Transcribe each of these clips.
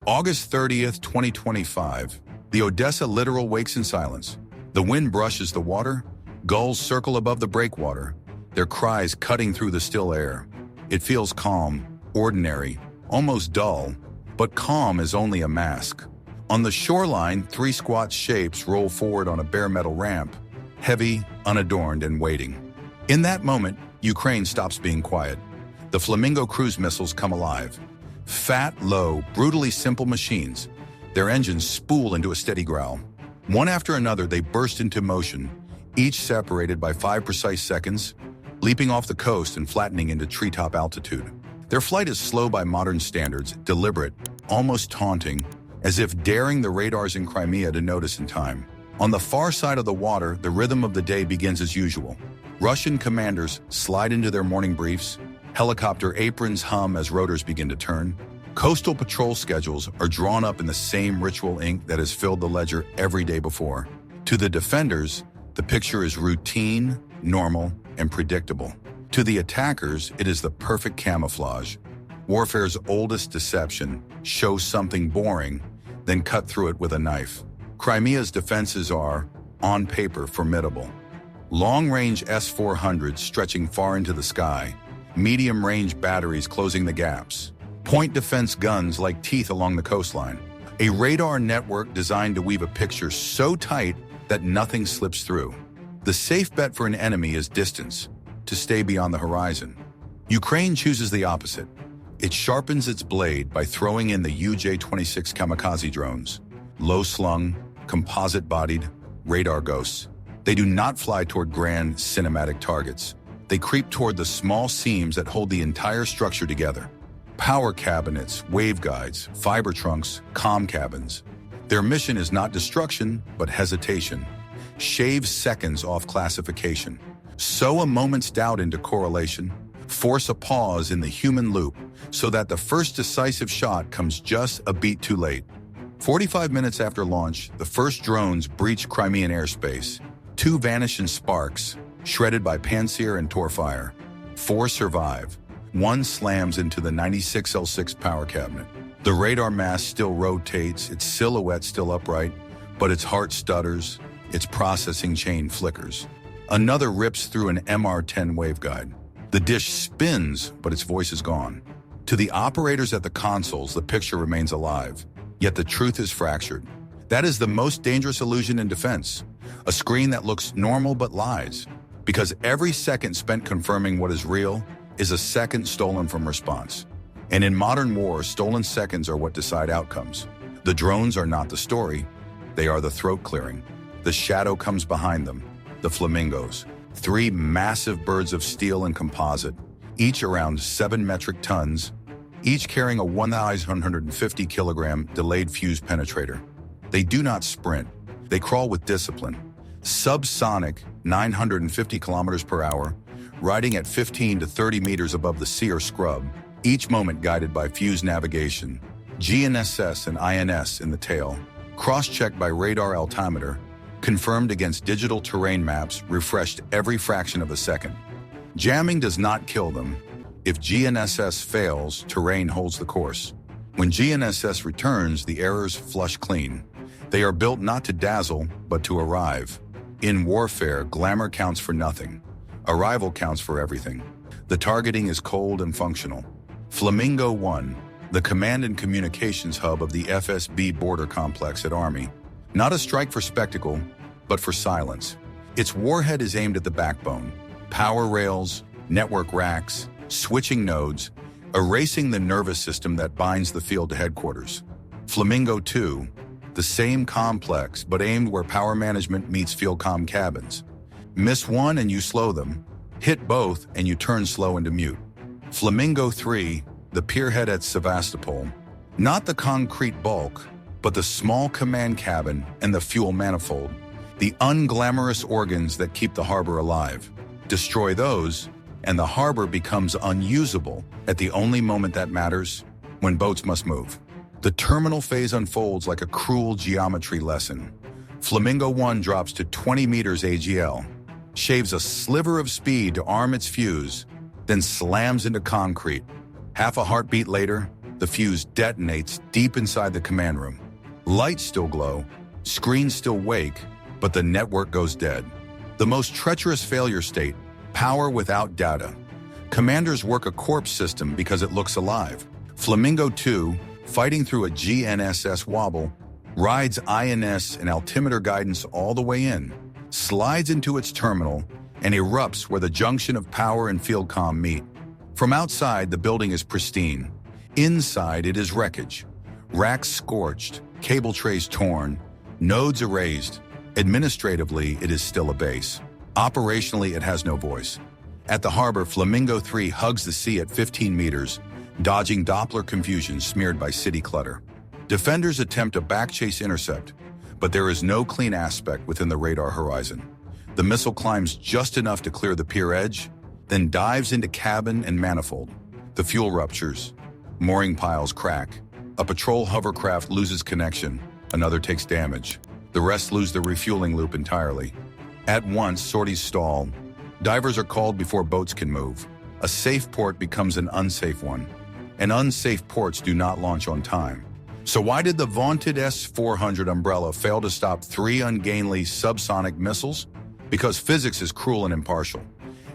August 30th, 2025. The Odessa littoral wakes in silence. The wind brushes the water, gulls circle above the breakwater, their cries cutting through the still air. It feels calm, ordinary, almost dull, but calm is only a mask. On the shoreline, three squat shapes roll forward on a bare metal ramp, heavy, unadorned, and waiting. In that moment, Ukraine stops being quiet. The Flamingo cruise missiles come alive. Fat, low, brutally simple machines. Their engines spool into a steady growl. One after another, they burst into motion, each separated by 5 precise seconds, leaping off the coast and flattening into treetop altitude. Their flight is slow by modern standards, deliberate, almost taunting, as if daring the radars in Crimea to notice in time. On the far side of the water, the rhythm of the day begins as usual. Russian commanders slide into their morning briefs. Helicopter aprons hum as rotors begin to turn. Coastal patrol schedules are drawn up in the same ritual ink that has filled the ledger every day before. To the defenders, the picture is routine, normal, and predictable. To the attackers, it is the perfect camouflage. Warfare's oldest deception: show something boring, then cut through it with a knife. Crimea's defenses are, on paper, formidable. Long-range S-400s stretching far into the sky, medium-range batteries closing the gaps, point defense guns like teeth along the coastline, a radar network designed to weave a picture so tight that nothing slips through. The safe bet for an enemy is distance, to stay beyond the horizon. Ukraine chooses the opposite. It sharpens its blade by throwing in the UJ-26 kamikaze drones. Low-slung, composite-bodied, radar ghosts. They do not fly toward grand, cinematic targets. They creep toward the small seams that hold the entire structure together. Power cabinets, waveguides, fiber trunks, comm cabins. Their mission is not destruction, but hesitation. Shave seconds off classification. Sow a moment's doubt into correlation. Force a pause in the human loop so that the first decisive shot comes just a beat too late. 45 minutes after launch, the first drones breach Crimean airspace. 2 vanish in sparks, shredded by Pantsir and Torfire. 4 survive. 1 slams into the 96L6 power cabinet. The radar mast still rotates, its silhouette still upright, but its heart stutters, its processing chain flickers. Another rips through an MR-10 waveguide. The dish spins, but its voice is gone. To the operators at the consoles, the picture remains alive, yet the truth is fractured. That is the most dangerous illusion in defense. A screen that looks normal but lies, because every second spent confirming what is real is a second stolen from response. And in modern war, stolen seconds are what decide outcomes. The drones are not the story, they are the throat clearing. The shadow comes behind them, the Flamingos. 3 massive birds of steel and composite, each around 7 metric tons, each carrying a 150-kilogram delayed fuse penetrator. They do not sprint, they crawl with discipline. Subsonic, 950 kilometers per hour, riding at 15 to 30 meters above the sea or scrub, each moment guided by fuse navigation. GNSS and INS in the tail, cross-checked by radar altimeter, confirmed against digital terrain maps refreshed every fraction of a second. Jamming does not kill them. If GNSS fails, terrain holds the course. When GNSS returns, the errors flush clean. They are built not to dazzle, but to arrive. In warfare, glamour counts for nothing. Arrival counts for everything. The targeting is cold and functional. Flamingo 1, the command and communications hub of the FSB border complex at Army. Not a strike for spectacle, but for silence. Its warhead is aimed at the backbone. Power rails, network racks, switching nodes, erasing the nervous system that binds the field to headquarters. Flamingo 2, the same complex, but aimed where power management meets field comm cabins. Miss one and you slow them. Hit both and you turn slow into mute. Flamingo 3, the pierhead at Sevastopol. Not the concrete bulk, but the small command cabin and the fuel manifold. The unglamorous organs that keep the harbor alive. Destroy those, and the harbor becomes unusable at the only moment that matters, when boats must move. The terminal phase unfolds like a cruel geometry lesson. Flamingo 1 drops to 20 meters AGL, shaves a sliver of speed to arm its fuse, then slams into concrete. Half a heartbeat later, The fuse detonates deep inside the command room. Lights still glow, screens still wake, but the network goes dead. The most treacherous failure state, power without data. Commanders work a corpse system because it looks alive. Flamingo 2, fighting through a GNSS wobble, rides INS and altimeter guidance all the way in, slides into its terminal, and erupts where the junction of power and field comm meet. From outside, the building is pristine. Inside, it is wreckage. Racks scorched, cable trays torn, nodes erased. Administratively, it is still a base. Operationally, it has no voice. At the harbor, Flamingo 3 hugs the sea at 15 meters, dodging Doppler confusion smeared by city clutter. Defenders attempt a backchase intercept, but there is no clean aspect within the radar horizon. The missile climbs just enough to clear the pier edge, then dives into cabin and manifold. The fuel ruptures. Mooring piles crack. A patrol hovercraft loses connection. Another takes damage. The rest lose the refueling loop entirely. At once, sorties stall. Divers are called before boats can move. A safe port becomes an unsafe one. And unsafe ports do not launch on time. So why did the vaunted S-400 umbrella fail to stop 3 ungainly subsonic missiles? Because physics is cruel and impartial.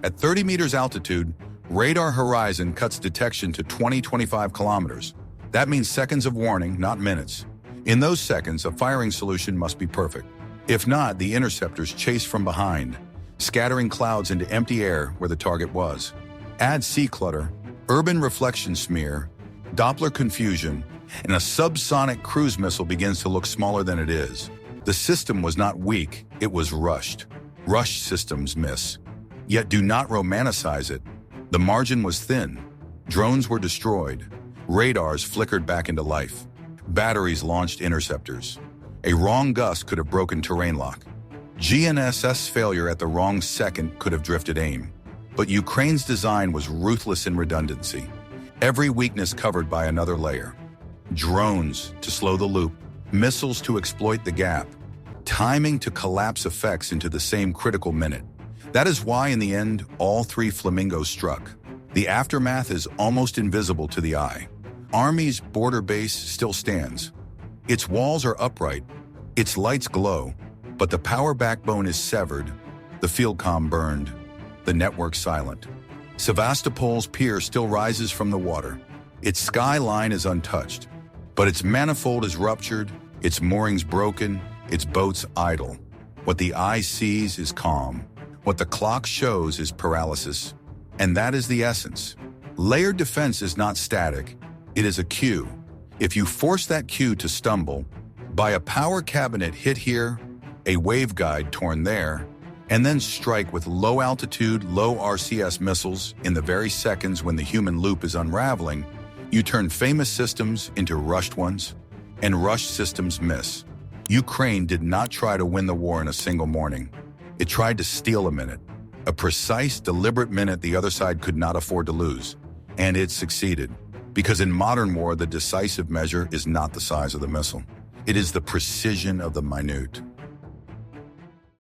At 30 meters altitude, radar horizon cuts detection to 20-25 kilometers. That means seconds of warning, not minutes. In those seconds, a firing solution must be perfect. If not, the interceptors chase from behind, scattering clouds into empty air where the target was. Add sea clutter, urban reflection smear, Doppler confusion, and a subsonic cruise missile begins to look smaller than it is. The system was not weak, it was rushed. Rushed systems miss. Yet do not romanticize it. The margin was thin. Drones were destroyed. Radars flickered back into life. Batteries launched interceptors. A wrong gust could have broken terrain lock. GNSS failure at the wrong second could have drifted aim. But Ukraine's design was ruthless in redundancy. Every weakness covered by another layer. Drones to slow the loop, missiles to exploit the gap, timing to collapse effects into the same critical minute. That is why, in the end, all 3 Flamingos struck. The aftermath is almost invisible to the eye. Army's border base still stands. Its walls are upright, its lights glow, but the power backbone is severed, the field comm burned, the network silent. Sevastopol's pier still rises from the water. Its skyline is untouched, but its manifold is ruptured, its moorings broken, its boats idle. What the eye sees is calm. What the clock shows is paralysis. And that is the essence. Layered defense is not static. It is a cue. If you force that cue to stumble, by a power cabinet hit here, a waveguide torn there, and then strike with low-altitude, low RCS missiles in the very seconds when the human loop is unraveling, you turn famous systems into rushed ones, and rushed systems miss. Ukraine did not try to win the war in a single morning. It tried to steal a minute, a precise, deliberate minute the other side could not afford to lose. And it succeeded. Because in modern war, the decisive measure is not the size of the missile. It is the precision of the minute.